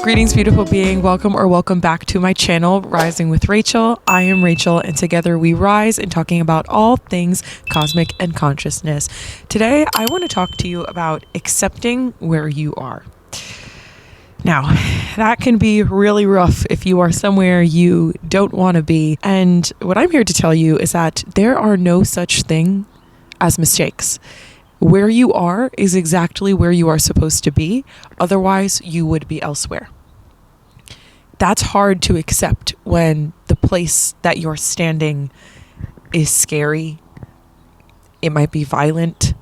Greetings, beautiful being. Welcome back to my channel, Rising with Rachel. I am Rachel, and together we rise in talking about all things cosmic and consciousness. Today, I want to talk to you about accepting where you are. Now, that can be really rough if you are somewhere you don't want to be. And what I'm here to tell you is that there are no such thing as mistakes. Where you are is exactly where you are supposed to be. Otherwise, you would be elsewhere. That's hard to accept when the place that you're standing is scary. It might be violent.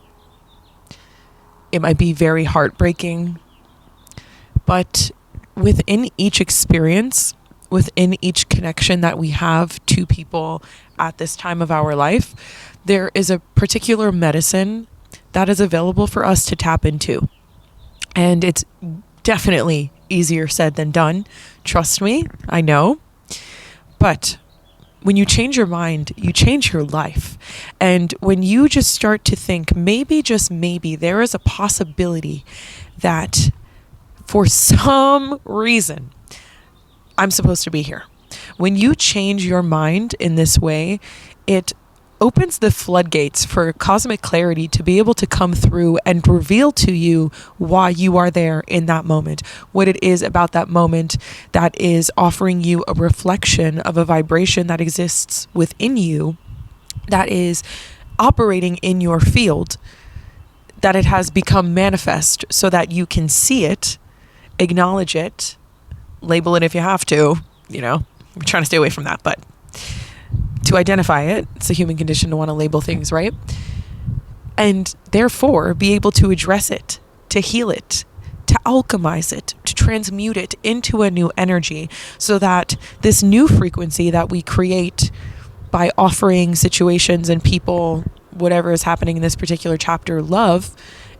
It might be very heartbreaking. But within each experience, within each connection that we have to people at this time of our life, there is a particular medicine that is available for us to tap into. And it's definitely easier said than done. Trust me, I know. But when you change your mind, you change your life. And when you just start to think, maybe, just maybe, there is a possibility that for some reason, I'm supposed to be here. When you change your mind in this way, it opens the floodgates for cosmic clarity to be able to come through and reveal to you why you are there in that moment, what it is about that moment that is offering you a reflection of a vibration that exists within you, that is operating in your field, that it has become manifest so that you can see it, acknowledge it, label it if you have to, I'm trying to stay away from that, but to identify it, it's a human condition to want to label things, right? And therefore be able to address it, to heal it, to alchemize it, to transmute it into a new energy so that this new frequency that we create by offering situations and people, whatever is happening in this particular chapter, love,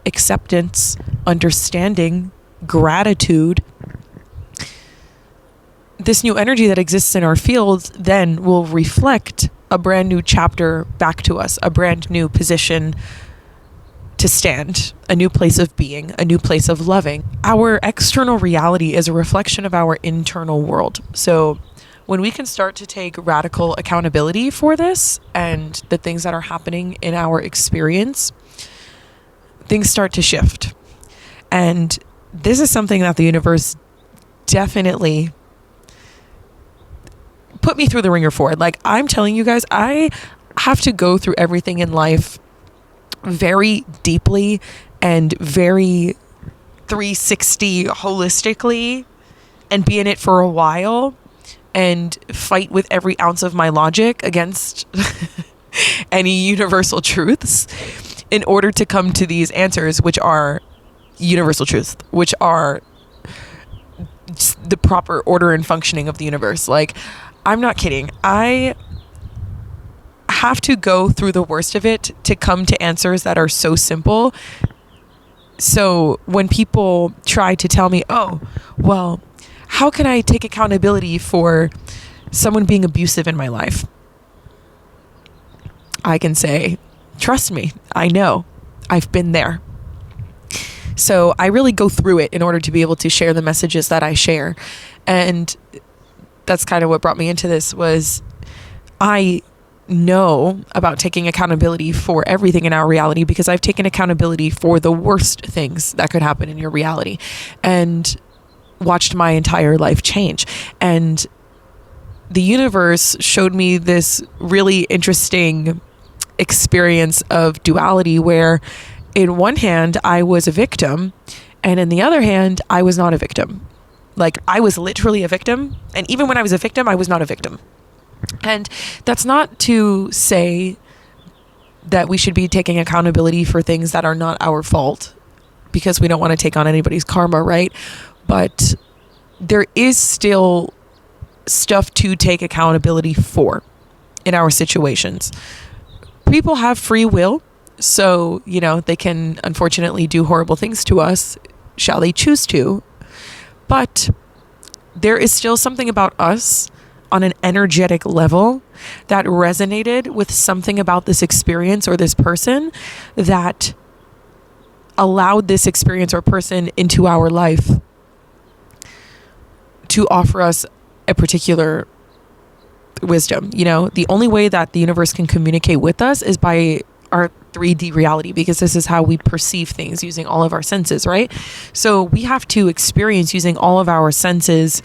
acceptance, understanding, gratitude, this new energy that exists in our field then will reflect a brand new chapter back to us, a brand new position to stand, a new place of being, a new place of loving. Our external reality is a reflection of our internal world. So when we can start to take radical accountability for this and the things that are happening in our experience, things start to shift. And this is something that the universe definitely put me through the ringer for. Like, I'm telling you guys, I have to go through everything in life very deeply and very 360 holistically and be in it for a while and fight with every ounce of my logic against any universal truths in order to come to these answers, which are universal truths, which are the proper order and functioning of the universe. Like, I'm not kidding. I have to go through the worst of it to come to answers that are so simple. So when people try to tell me, oh, well, how can I take accountability for someone being abusive in my life? I can say, trust me, I know. I've been there. So I really go through it in order to be able to share the messages that I share. And that's kind of what brought me into this. Was I know about taking accountability for everything in our reality because I've taken accountability for the worst things that could happen in your reality and watched my entire life change. And the universe showed me this really interesting experience of duality where in one hand I was a victim and in the other hand I was not a victim. Like, I was literally a victim. And even when I was a victim, I was not a victim. And that's not to say that we should be taking accountability for things that are not our fault, because we don't want to take on anybody's karma, right? But there is still stuff to take accountability for in our situations. People have free will. So, they can unfortunately do horrible things to us, shall they choose to. But there is still something about us, on an energetic level that resonated with something about this experience or this person that allowed this experience or person into our life to offer us a particular wisdom. You know, the only way that the universe can communicate with us is by our 3D reality, because this is how we perceive things using all of our senses, right? So we have to experience using all of our senses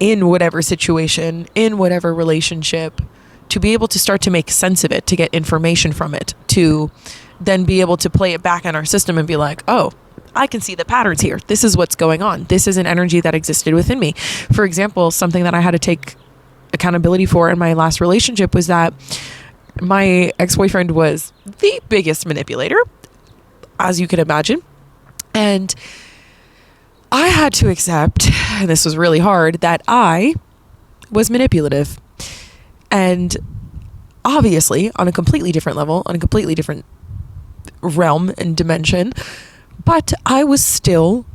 in whatever situation, in whatever relationship, to be able to start to make sense of it, to get information from it, to then be able to play it back in our system and be like, oh, I can see the patterns here. This is what's going on. This is an energy that existed within me. For example, something that I had to take accountability for in my last relationship was that my ex-boyfriend was the biggest manipulator, as you can imagine. And I had to accept, and this was really hard, that I was manipulative. And obviously, on a completely different level, on a completely different realm and dimension, but I was still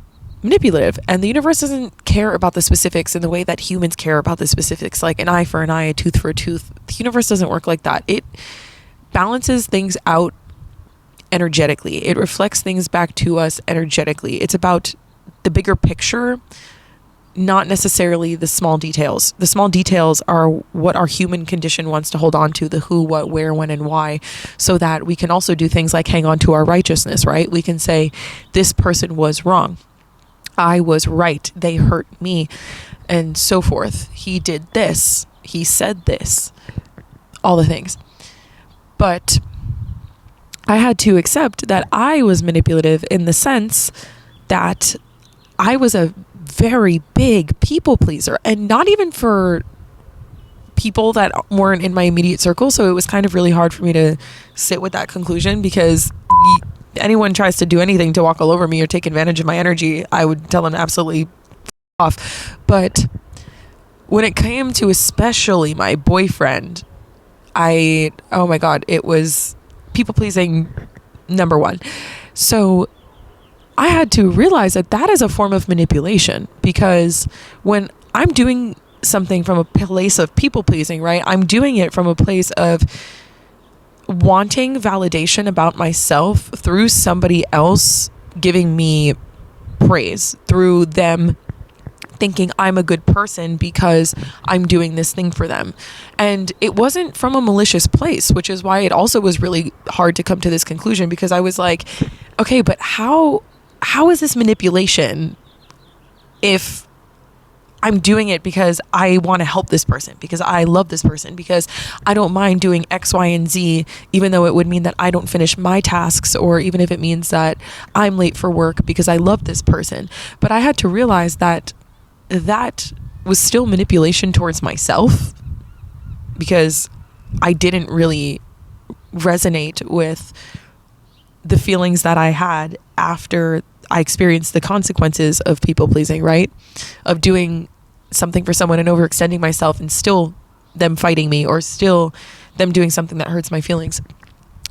manipulative. And the universe doesn't care about the specifics in the way that humans care about the specifics, like an eye for an eye, a tooth for a tooth. The universe doesn't work like that. It balances things out energetically. It reflects things back to us energetically. It's about the bigger picture, not necessarily the small details. The small details are what our human condition wants to hold on to, the who, what, where, when, and why, so that we can also do things like hang on to our righteousness, right? We can say, this person was wrong. I was right. They hurt me, and so forth. He did this. He said this. All the things. But I had to accept that I was manipulative in the sense that I was a very big people pleaser, and not even for people that weren't in my immediate circle. So it was kind of really hard for me to sit with that conclusion, because anyone tries to do anything to walk all over me or take advantage of my energy, I would tell them absolutely off. But when it came to especially my boyfriend, oh my God, it was people pleasing number one. So I had to realize that that is a form of manipulation, because when I'm doing something from a place of people pleasing, right, I'm doing it from a place of wanting validation about myself through somebody else giving me praise, through them thinking I'm a good person because I'm doing this thing for them. And it wasn't from a malicious place, which is why it also was really hard to come to this conclusion, because I was like, okay, but how is this manipulation if I'm doing it because I want to help this person, because I love this person, because I don't mind doing X, Y, and Z, even though it would mean that I don't finish my tasks, or even if it means that I'm late for work because I love this person. But I had to realize that that was still manipulation towards myself, because I didn't really resonate with the feelings that I had after I experienced the consequences of people pleasing, right? Of doing something for someone and overextending myself, and still them fighting me, or still them doing something that hurts my feelings.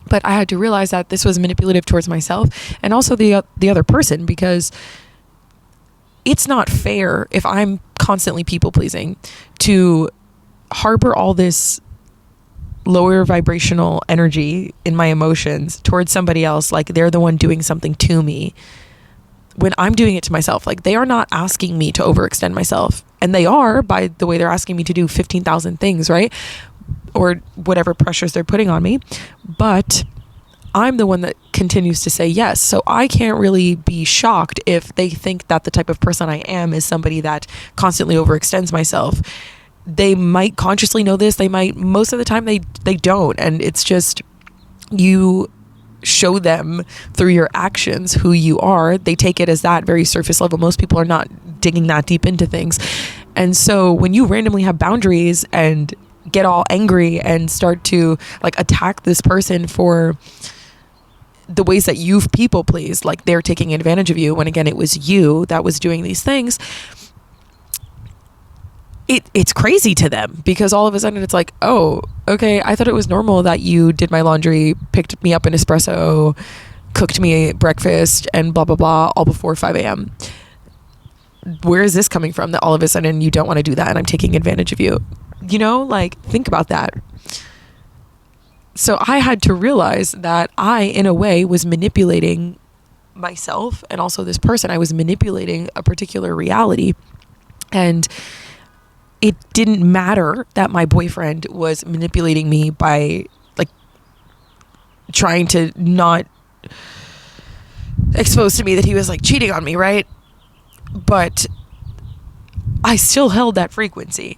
But I had to realize that this was manipulative towards myself and also the other person, because it's not fair if I'm constantly people pleasing to harbor all this lower vibrational energy in my emotions towards somebody else, like they're the one doing something to me, when I'm doing it to myself. Like, they are not asking me to overextend myself, and they are, by the way they're asking me to do 15,000 things, right? Or whatever pressures they're putting on me. But I'm the one that continues to say yes. So I can't really be shocked if they think that the type of person I am is somebody that constantly overextends myself. They might consciously know this. They might, most of the time they don't. And it's just, you show them through your actions who you are. They take it as that very surface level. Most people are not digging that deep into things. And so when you randomly have boundaries and get all angry and start to like attack this person for the ways that you've people pleased, like they're taking advantage of you, when again it was you that was doing these things, it's crazy to them, because all of a sudden it's like, oh, okay, I thought it was normal that you did my laundry, picked me up an espresso, cooked me breakfast, and blah blah blah, all before 5 a.m. where is this coming from that all of a sudden you don't want to do that and I'm taking advantage of you? You know, like, think about that. So I had to realize that I, in a way, was manipulating myself and also this person. I was manipulating a particular reality. And it didn't matter that my boyfriend was manipulating me by, like, trying to not expose to me that he was, like, cheating on me, right? But I still held that frequency.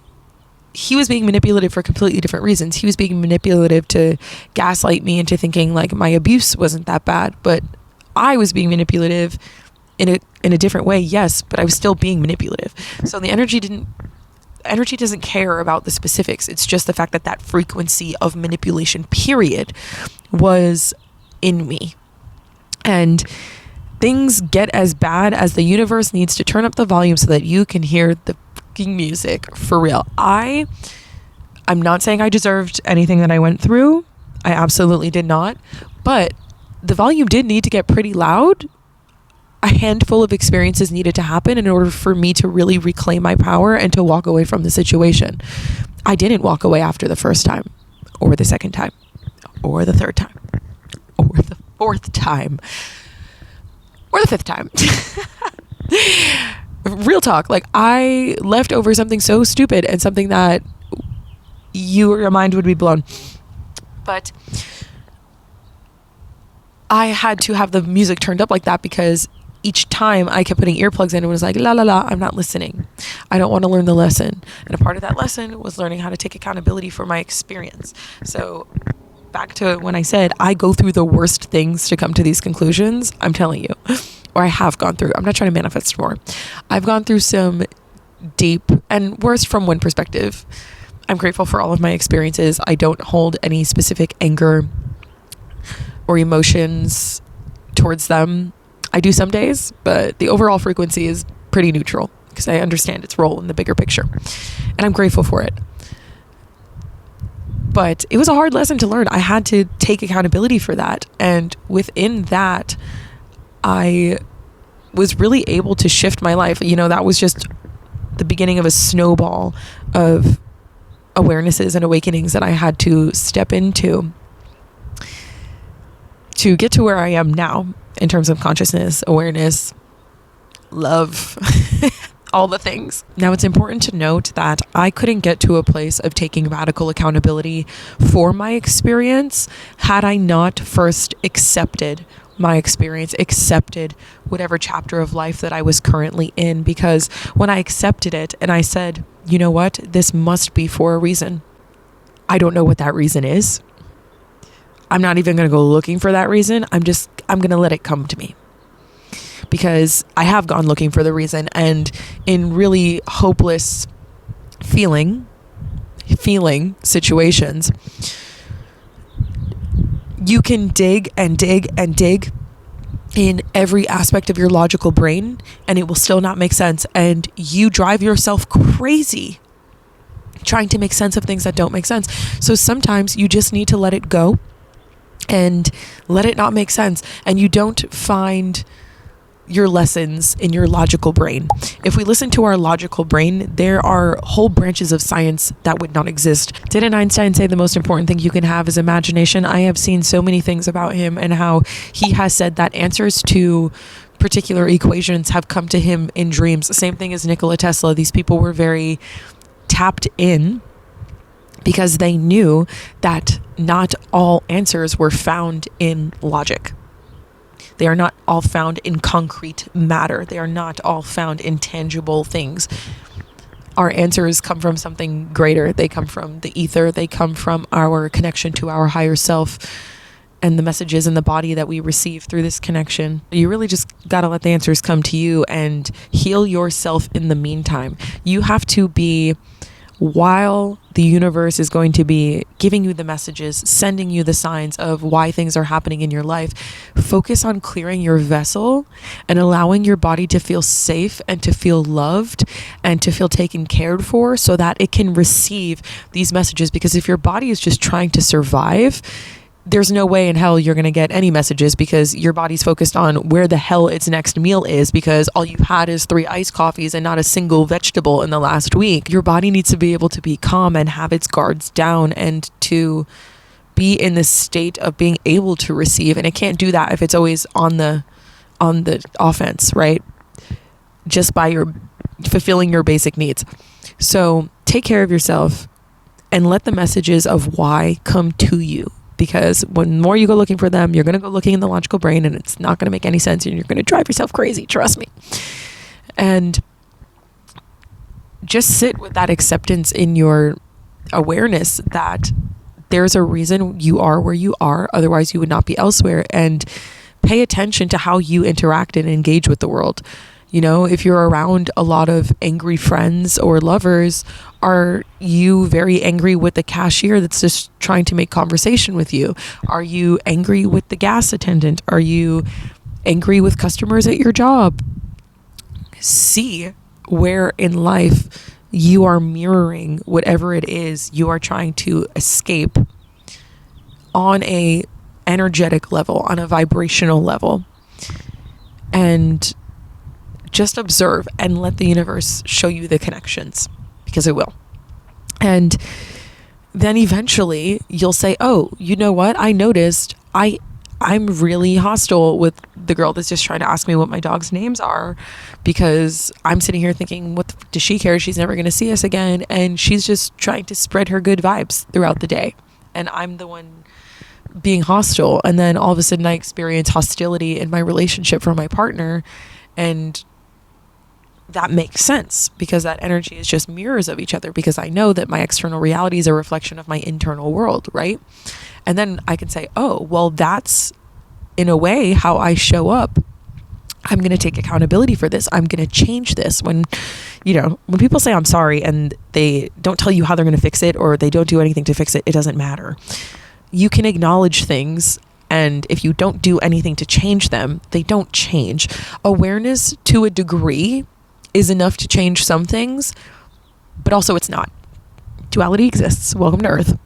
He was being manipulative for completely different reasons. He was being manipulative to gaslight me into thinking like my abuse wasn't that bad, but I was being manipulative in a different way. Yes, but I was still being manipulative. So the energy doesn't care about the specifics. It's just the fact that that frequency of manipulation, period, was in me. And things get as bad as the universe needs to turn up the volume so that you can hear the music, for real. I'm not saying I deserved anything that I went through. I absolutely did not. But the volume did need to get pretty loud. A handful of experiences needed to happen in order for me to really reclaim my power and to walk away from the situation. I didn't walk away after the first time, or the second time, or the third time, or the fourth time, or the fifth time. Real talk, like, I left over something so stupid and something that your mind would be blown. But I had to have the music turned up like that because each time I kept putting earplugs in and was like, la la la, I'm not listening. I don't want to learn the lesson. And a part of that lesson was learning how to take accountability for my experience. So back to when I said I go through the worst things to come to these conclusions, I'm telling you. Or I have gone through. I'm not trying to manifest more. I've gone through some deep and worst from one perspective. I'm grateful for all of my experiences. I don't hold any specific anger or emotions towards them. I do some days, but the overall frequency is pretty neutral because I understand its role in the bigger picture. And I'm grateful for it. But it was a hard lesson to learn. I had to take accountability for that. And within that, I was really able to shift my life. You know, that was just the beginning of a snowball of awarenesses and awakenings that I had to step into to get to where I am now in terms of consciousness, awareness, love, all the things. Now, it's important to note that I couldn't get to a place of taking radical accountability for my experience had I not first accepted my experience, accepted whatever chapter of life that I was currently in. Because when I accepted it and I said, you know what, this must be for a reason. I don't know what that reason is. I'm not even going to go looking for that reason. I'm going to let it come to me. Because I have gone looking for the reason, and in really hopeless feeling situations, you can dig and dig and dig in every aspect of your logical brain, and it will still not make sense. And you drive yourself crazy trying to make sense of things that don't make sense. So sometimes you just need to let it go and let it not make sense. And you don't find your lessons in your logical brain. If we listen to our logical brain, there are whole branches of science that would not exist. Didn't Einstein say the most important thing you can have is imagination? I have seen so many things about him and how he has said that answers to particular equations have come to him in dreams. Same thing as Nikola Tesla. These people were very tapped in because they knew that not all answers were found in logic. They are not all found in concrete matter. They are not all found in tangible things. Our answers come from something greater. They come from the ether. They come from our connection to our higher self and the messages in the body that we receive through this connection. You really just got to let the answers come to you and heal yourself in the meantime. You have to be, while the universe is going to be giving you the messages, sending you the signs of why things are happening in your life, focus on clearing your vessel and allowing your body to feel safe and to feel loved and to feel taken care for so that it can receive these messages. Because if your body is just trying to survive, there's no way in hell you're going to get any messages because your body's focused on where the hell its next meal is, because all you've had is 3 iced coffees and not a single vegetable in the last week. Your body needs to be able to be calm and have its guards down and to be in this state of being able to receive. And it can't do that if it's always on the offense, right? Just by your fulfilling your basic needs. So take care of yourself and let the messages of why come to you. Because when more you go looking for them, you're going to go looking in the logical brain and it's not going to make any sense and you're going to drive yourself crazy. Trust me. And just sit with that acceptance in your awareness that there's a reason you are where you are. Otherwise, you would not be elsewhere. And pay attention to how you interact and engage with the world. You know, if you're around a lot of angry friends or lovers, are you very angry with the cashier that's just trying to make conversation with you? Are you angry with the gas attendant? Are you angry with customers at your job? See where in life you are mirroring whatever it is you are trying to escape on a energetic level, on a vibrational level. And just observe and let the universe show you the connections, because it will. And then eventually you'll say, oh, you know what? I noticed I'm really hostile with the girl that's just trying to ask me what my dog's names are, because I'm sitting here thinking, what the f- does she care? She's never going to see us again. And she's just trying to spread her good vibes throughout the day. And I'm the one being hostile. And then all of a sudden I experience hostility in my relationship from my partner. And that makes sense because that energy is just mirrors of each other, because I know that my external reality is a reflection of my internal world, right? And then I can say, oh, well, that's in a way how I show up. I'm going to take accountability for this. I'm going to change this. When people say I'm sorry and they don't tell you how they're going to fix it, or they don't do anything to fix it, it doesn't matter. You can acknowledge things, and if you don't do anything to change them, they don't change. Awareness to a degree is enough to change some things, but also it's not. Duality exists. Welcome to Earth.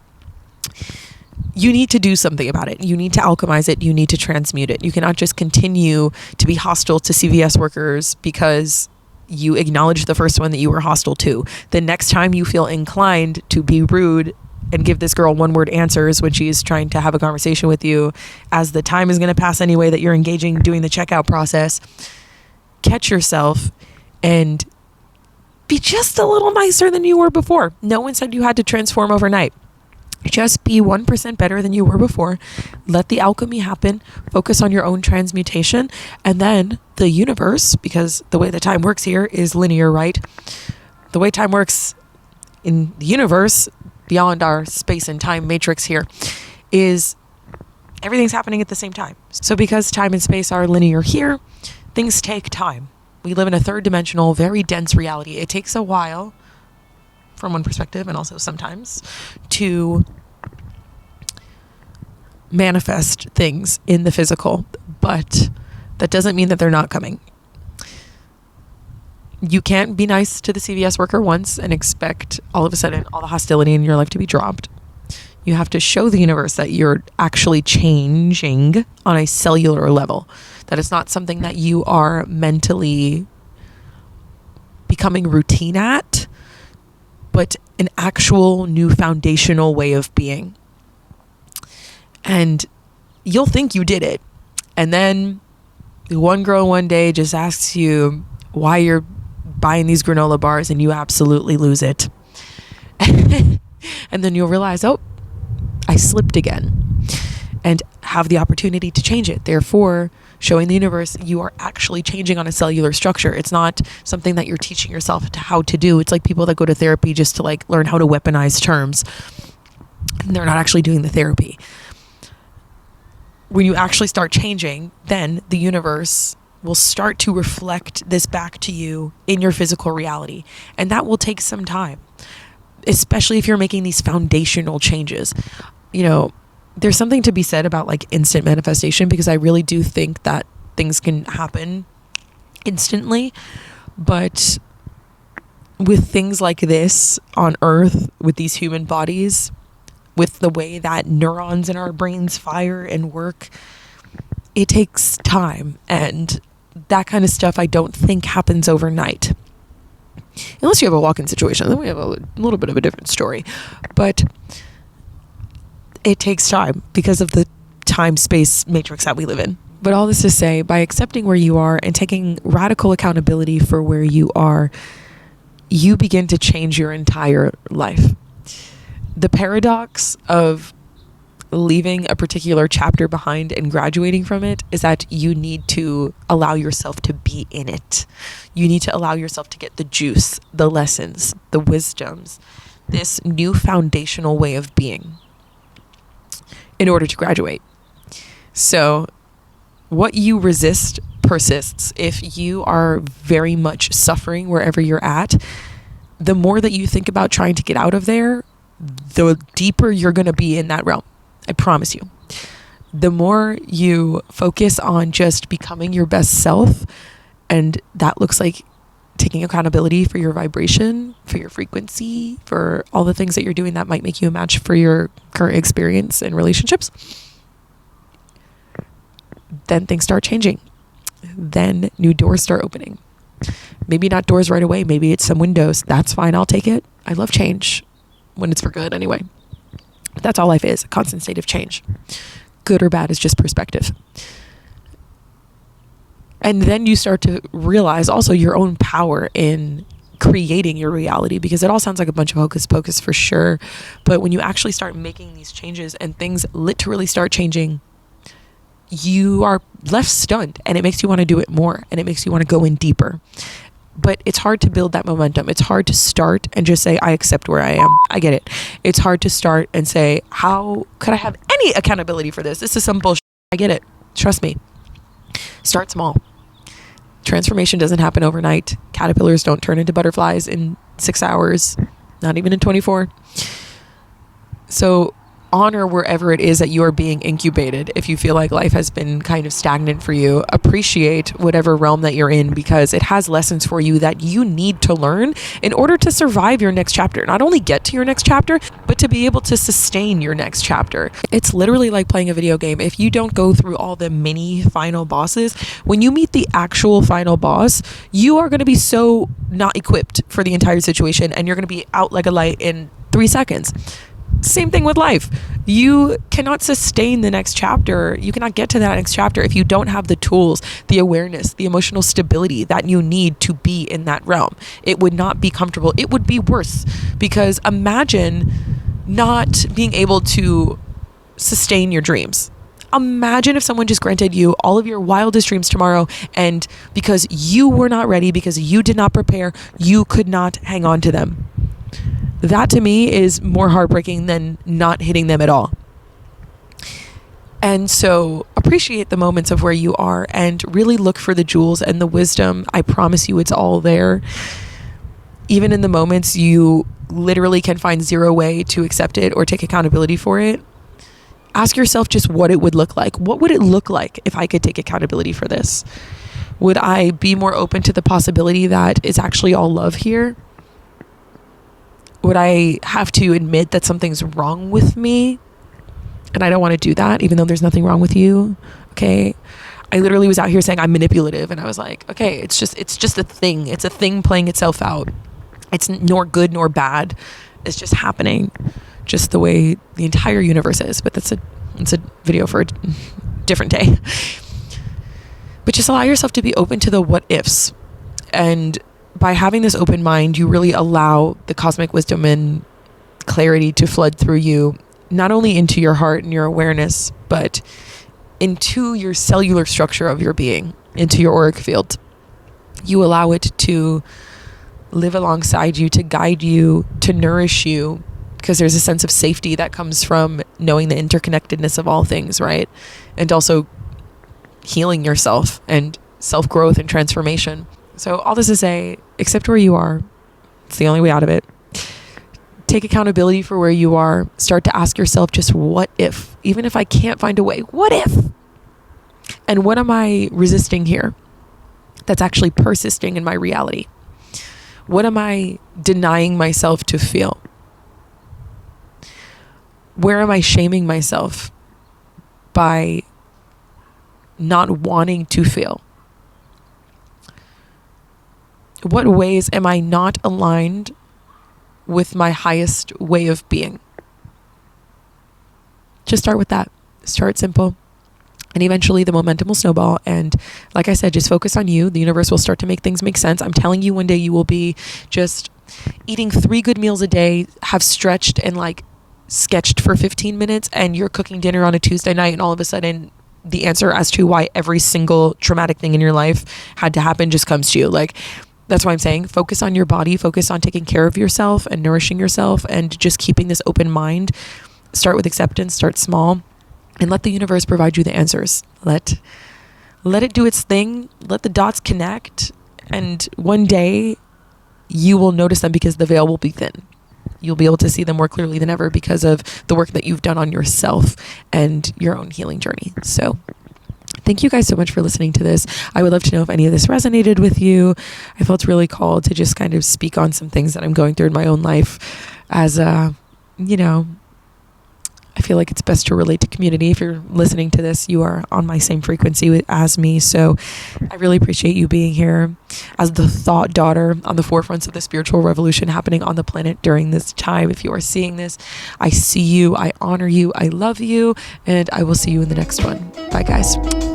You need to do something about it. You need to alchemize it. You need to transmute it. You cannot just continue to be hostile to CVS workers because you acknowledge the first one that you were hostile to. The next time you feel inclined to be rude and give this girl one-word answers when she's trying to have a conversation with you, as the time is going to pass anyway that you're engaging doing the checkout process, catch yourself and be just a little nicer than you were before. No one said you had to transform overnight. Just be 1% better than you were before. Let the alchemy happen. Focus on your own transmutation. And then the universe, because the way that time works here is linear, right? The way time works in the universe, beyond our space and time matrix here, is everything's happening at the same time. So because time and space are linear here, things take time. We live in a third dimensional, very dense reality. It takes a while, from one perspective, and also sometimes, to manifest things in the physical. But that doesn't mean that they're not coming. You can't be nice to the CVS worker once and expect all of a sudden all the hostility in your life to be dropped. You have to show the universe that you're actually changing on a cellular level, that it's not something that you are mentally becoming routine at, but an actual new foundational way of being. And you'll think you did it. And then one girl one day just asks you why you're buying these granola bars, and you absolutely lose it. And then you'll realize, oh, I slipped again, and have the opportunity to change it. Therefore, showing the universe you are actually changing on a cellular structure. It's not something that you're teaching yourself how to do. It's like people that go to therapy just to learn how to weaponize terms, and they're not actually doing the therapy. When you actually start changing, then the universe will start to reflect this back to you in your physical reality. And that will take some time, especially if you're making these foundational changes. There's something to be said about instant manifestation, because I really do think that things can happen instantly. But with things like this on Earth, with these human bodies, with the way that neurons in our brains fire and work, it takes time. And that kind of stuff I don't think happens overnight. Unless you have a walk-in situation, then we have a little bit of a different story. But it takes time because of the time-space matrix that we live in. But all this to say, by accepting where you are and taking radical accountability for where you are, you begin to change your entire life. The paradox of leaving a particular chapter behind and graduating from it is that you need to allow yourself to be in it. You need to allow yourself to get the juice, the lessons, the wisdoms, this new foundational way of being in order to graduate. So what you resist persists. If you are very much suffering wherever you're at, the more that you think about trying to get out of there, the deeper you're going to be in that realm. I promise you. The more you focus on just becoming your best self, and that looks like taking accountability for your vibration, for your frequency, for all the things that you're doing that might make you a match for your current experience in relationships, then things start changing. Then new doors start opening. Maybe not doors right away. Maybe it's some windows. That's fine. I'll take it. I love change when it's for good anyway. But that's all life is, a constant state of change. Good or bad is just perspective. And then you start to realize also your own power in creating your reality, because it all sounds like a bunch of hocus pocus for sure. But when you actually start making these changes and things literally start changing, you are left stunned, and it makes you want to do it more, and it makes you want to go in deeper. But it's hard to build that momentum. It's hard to start and just say, I accept where I am. I get it. It's hard to start and say, how could I have any accountability for this? This is some bullshit. I get it. Trust me. Start small. Transformation doesn't happen overnight. Caterpillars don't turn into butterflies in 6 hours, not even in 24. So honor wherever it is that you are being incubated. If you feel like life has been kind of stagnant for you, appreciate whatever realm that you're in, because it has lessons for you that you need to learn in order to survive your next chapter. Not only get to your next chapter, but to be able to sustain your next chapter. It's literally like playing a video game. If you don't go through all the mini final bosses, when you meet the actual final boss, you are going to be so not equipped for the entire situation, and you're going to be out like a light in 3 seconds. Same thing with life. You cannot sustain the next chapter. You cannot get to that next chapter if you don't have the tools, the awareness, the emotional stability that you need to be in that realm. It would not be comfortable. It would be worse, because imagine not being able to sustain your dreams. Imagine if someone just granted you all of your wildest dreams tomorrow, and because you were not ready, because you did not prepare, you could not hang on to them. That to me is more heartbreaking than not hitting them at all. And so appreciate the moments of where you are and really look for the jewels and the wisdom. I promise you it's all there. Even in the moments you literally can find zero way to accept it or take accountability for it. Ask yourself just what it would look like. What would it look like if I could take accountability for this? Would I be more open to the possibility that it's actually all love here? Would I have to admit that something's wrong with me? And I don't want to do that, even though there's nothing wrong with you. Okay. I literally was out here saying I'm manipulative, and I was like, okay, it's just a thing. It's a thing playing itself out. It's nor good nor bad. It's just happening, just the way the entire universe is. But it's a video for a different day. But just allow yourself to be open to the what ifs. And by having this open mind, you really allow the cosmic wisdom and clarity to flood through you, not only into your heart and your awareness, but into your cellular structure of your being, into your auric field. You allow it to live alongside you, to guide you, to nourish you, because there's a sense of safety that comes from knowing the interconnectedness of all things, right? And also healing yourself and self-growth and transformation. So all this to say, accept where you are. It's the only way out of it. Take accountability for where you are. Start to ask yourself just what if? Even if I can't find a way, what if? And what am I resisting here that's actually persisting in my reality? What am I denying myself to feel? Where am I shaming myself by not wanting to feel? What ways am I not aligned with my highest way of being? Just start with that. Start simple. And eventually the momentum will snowball. And like I said, just focus on you. The universe will start to make things make sense. I'm telling you, one day you will be just eating 3 good meals a day, have stretched and like sketched for 15 minutes, and you're cooking dinner on a Tuesday night, and all of a sudden the answer as to why every single traumatic thing in your life had to happen just comes to you. Like, that's why I'm saying focus on your body, focus on taking care of yourself and nourishing yourself, and just keeping this open mind. Start with acceptance, start small, and let the universe provide you the answers. Let it do its thing. Let the dots connect. And one day you will notice them because the veil will be thin. You'll be able to see them more clearly than ever because of the work that you've done on yourself and your own healing journey. So thank you guys so much for listening to this. I would love to know if any of this resonated with you. I felt really called to just kind of speak on some things that I'm going through in my own life as I feel like it's best to relate to community. If you're listening to this, you are on my same frequency as me. So I really appreciate you being here as the thought daughter on the forefronts of the spiritual revolution happening on the planet during this time. If you are seeing this, I see you, I honor you, I love you, and I will see you in the next one. Bye, guys.